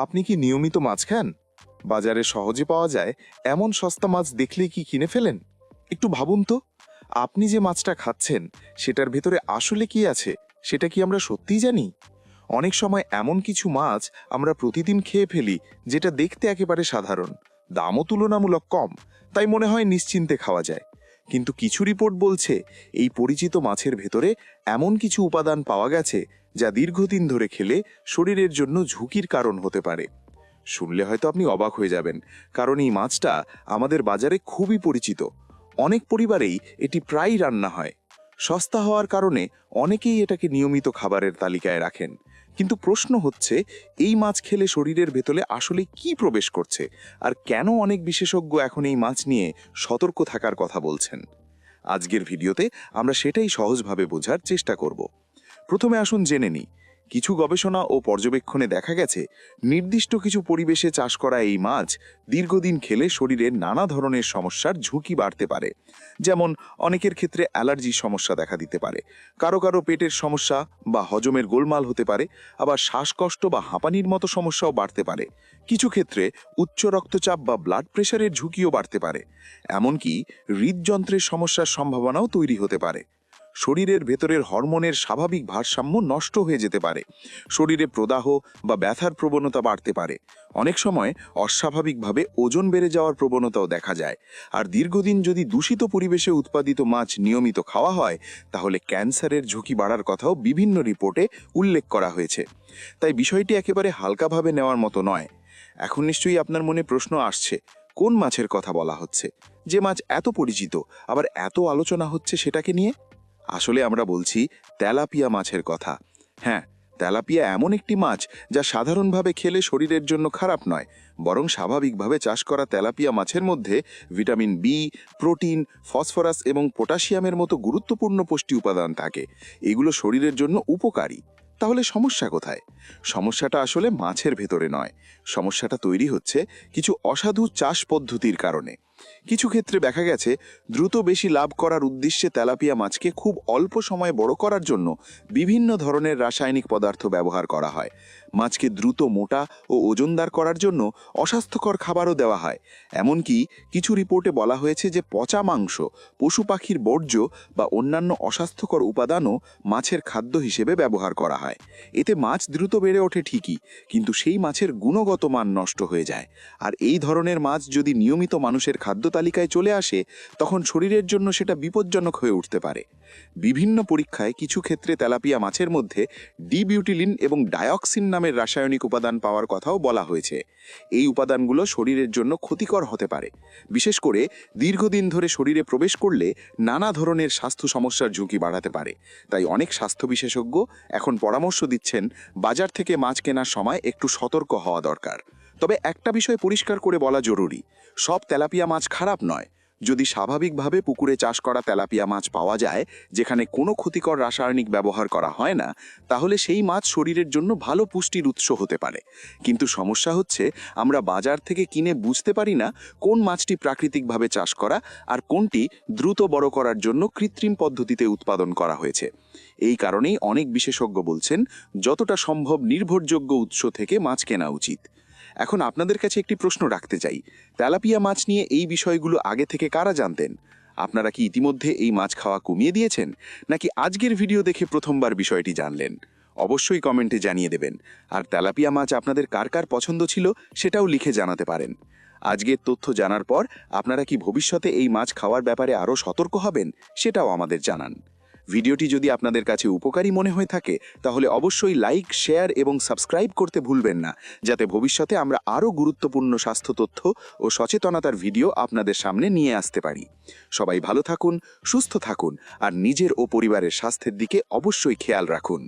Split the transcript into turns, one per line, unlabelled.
আপনি কি নিয়মিত মাছ খান? বাজারে সহজে পাওয়া যায় এমন সস্তা মাছ দেখলেই কি কিনে ফেলেন? একটু ভাবুন তো, আপনি যে মাছটা খাচ্ছেন সেটার ভেতরে আসলে কি আছে সেটা কি আমরা সত্যিই জানি? অনেক সময় এমন কিছু মাছ আমরা প্রতিদিন খেয়ে ফেলি যেটা দেখতে একেবারে সাধারণ, দামও তুলনামূলক কম, তাই মনে হয় নিশ্চিন্তে খাওয়া যায়। কিন্তু কিছু রিপোর্ট বলছে এই পরিচিত মাছের ভেতরে এমন কিছু উপাদান পাওয়া গেছে যা দীর্ঘদিন ধরে খেলে শরীরের জন্য ঝুঁকির কারণ হতে পারে। শুনলে হয়তো আপনি অবাক হয়ে যাবেন, কারণ এই মাছটা আমাদের বাজারে খুবই পরিচিত। অনেক পরিবারেই এটি প্রায়ই রান্না হয়। সস্তা হওয়ার কারণে অনেকেই এটাকে নিয়মিত খাবারের তালিকায় রাখেন। কিন্তু প্রশ্ন হচ্ছে, এই মাছ খেলে শরীরের ভেতরে আসলে কি প্রবেশ করছে, আর কেন অনেক বিশেষজ্ঞ এখন এই মাছ নিয়ে সতর্ক থাকার কথা বলছেন? আজকের ভিডিওতে আমরা সেটাই সহজভাবে বোঝার চেষ্টা করব। প্রথমে আসুন জেনে নিই, কিছু গবেষণা ও পর্যবেক্ষণে দেখা গেছে নির্দিষ্ট কিছু পরিবেশে চাষ করা এই মাছ দীর্ঘদিন খেলে শরীরে নানা ধরনের সমস্যার ঝুঁকি বাড়তে পারে। যেমন অনেকের ক্ষেত্রে অ্যালার্জির সমস্যা দেখা দিতে পারে, কারো কারো পেটের সমস্যা বা হজমের গোলমাল হতে পারে, আবার শ্বাসকষ্ট বা হাঁপানির মতো সমস্যাও বাড়তে পারে। কিছু ক্ষেত্রে উচ্চ রক্তচাপ বা ব্লাড প্রেশারের ঝুঁকিও বাড়তে পারে। এমনকি হৃদযন্ত্রের সমস্যার সম্ভাবনাও তৈরি হতে পারে। শরীরের ভেতরের হরমোনের স্বাভাবিক ভারসাম্য নষ্ট হয়ে যেতে পারে। শরীরে প্রদাহ বা ব্যথার প্রবণতা বাড়তে পারে। অনেক সময় অস্বাভাবিকভাবে ওজন বেড়ে যাওয়ার প্রবণতাও দেখা যায়। আর দীর্ঘদিন যদি দূষিত পরিবেশে উৎপাদিত মাছ নিয়মিত খাওয়া হয়, তাহলে ক্যান্সারের ঝুঁকি বাড়ার কথাও বিভিন্ন রিপোর্টে উল্লেখ করা হয়েছে। তাই বিষয়টি একেবারে হালকাভাবে নেওয়ার মতো নয়। এখন নিশ্চয়ই আপনার মনে প্রশ্ন আসছে, কোন মাছের কথা বলা হচ্ছে? যে মাছ এত পরিচিত, আবার এত আলোচনা হচ্ছে সেটাকে নিয়ে? আসলে আমরা বলছি তেলাপিয়া মাছের কথা। হ্যাঁ, তেলাপিয়া এমন একটি মাছ যা সাধারণভাবে খেলে শরীরের জন্য খারাপ নয়, বরং স্বাভাবিকভাবে চাষ করা তেলাপিয়া মাছের মধ্যে ভিটামিন বি, প্রোটিন, ফসফরাস এবং পটাশিয়ামের মতো গুরুত্বপূর্ণ পুষ্টি উপাদান থাকে। এগুলো শরীরের জন্য উপকারী। তাহলে সমস্যা কোথায়? সমস্যাটা আসলে মাছের ভেতরে নয়। সমস্যাটা তৈরি হচ্ছে কিছু অসাধু চাষ পদ্ধতির কারণে। কিছু ক্ষেত্রে দেখা গেছে দ্রুত বেশি লাভ করার উদ্দেশ্যে তেলাপিয়া মাছকে খুব অল্প সময়ে বড় করার জন্য বিভিন্ন ধরনের রাসায়নিক পদার্থ ব্যবহার করা হয়। মাছকে দ্রুত মোটা ও ওজনদার করার জন্য অস্বাস্থ্যকর খাবারও দেওয়া হয়। এমনকি কিছু রিপোর্টে বলা হয়েছে যে পচা মাংস, পশু পাখির বর্জ্য বা অন্যান্য অস্বাস্থ্যকর উপাদানও মাছের খাদ্য হিসেবে ব্যবহার করা হয়। এতে মাছ দ্রুত বেড়ে ওঠে ঠিকই, কিন্তু সেই মাছের গুণগত মান নষ্ট হয়ে যায়। আর এই ধরনের মাছ যদি নিয়মিত মানুষের খাদ্য তালিকায় চলে আসে, তখন শরীরের জন্য সেটা বিপজ্জনক হয়ে উঠতে পারে। বিভিন্ন পরীক্ষায় কিছু ক্ষেত্রে তেলাপিয়া মাছের মধ্যে ডিবিউটিলিন এবং ডায়ক্সিন নামের রাসায়নিক উপাদান পাওয়ার কথাও বলা হয়েছে। এই উপাদানগুলো শরীরের জন্য ক্ষতিকর হতে পারে। বিশেষ করে দীর্ঘদিন ধরে শরীরে প্রবেশ করলে নানা ধরনের স্বাস্থ্য সমস্যার ঝুঁকি বাড়াতে পারে। তাই অনেক স্বাস্থ্য বিশেষজ্ঞ এখন পরামর্শ দিচ্ছেন বাজার থেকে মাছ কেনার সময় একটু সতর্ক হওয়া দরকার। তবে একটা বিষয় পরিষ্কার করে বলা জরুরি, সব তেলাপিয়া মাছ খারাপ নয়। যদি স্বাভাবিকভাবে পুকুরে চাষ করা তেলাপিয়া মাছ পাওয়া যায়, যেখানে কোনো ক্ষতিকর রাসায়নিক ব্যবহার করা হয় না, তাহলে সেই মাছ শরীরের জন্য ভালো পুষ্টির উৎস হতে পারে। কিন্তু সমস্যা হচ্ছে, আমরা বাজার থেকে কিনে বুঝতে পারি না কোন মাছটি প্রাকৃতিকভাবে চাষ করা আর কোনটি দ্রুত বড় করার জন্য কৃত্রিম পদ্ধতিতে উৎপাদন করা হয়েছে। এই কারণেই অনেক বিশেষজ্ঞ বলছেন যতটা সম্ভব নির্ভরযোগ্য উৎস থেকে মাছ কেনা উচিত। এখন আপনাদের কাছে একটি প্রশ্ন রাখতে চাই, তেলাপিয়া মাছ নিয়ে এই বিষয়গুলো আগে থেকে কারা জানতেন? আপনারা কি ইতিমধ্যে এই মাছ খাওয়া কমিয়ে দিয়েছেন, নাকি আজকের ভিডিও দেখে প্রথমবার বিষয়টি জানলেন? অবশ্যই কমেন্টে জানিয়ে দেবেন। আর তেলাপিয়া মাছ আপনাদের কার কার পছন্দ ছিল সেটাও লিখে জানাতে পারেন। আজকের তথ্য জানার পর আপনারা কি ভবিষ্যতে এই মাছ খাওয়ার ব্যাপারে আরও সতর্ক হবেন, সেটাও আমাদের জানান। ভিডিওটি যদি আপনাদের কাছে উপকারী মনে হয়ে থাকে, তাহলে অবশ্যই লাইক, শেয়ার এবং সাবস্ক্রাইব করতে ভুলবেন না, যাতে ভবিষ্যতে আমরা আরও গুরুত্বপূর্ণ স্বাস্থ্য তথ্য ও সচেতনতার ভিডিও আপনাদের সামনে নিয়ে আসতে পারি। সবাই ভালো থাকুন, সুস্থ থাকুন আর নিজের ও পরিবারের স্বাস্থ্যের দিকে অবশ্যই খেয়াল রাখুন।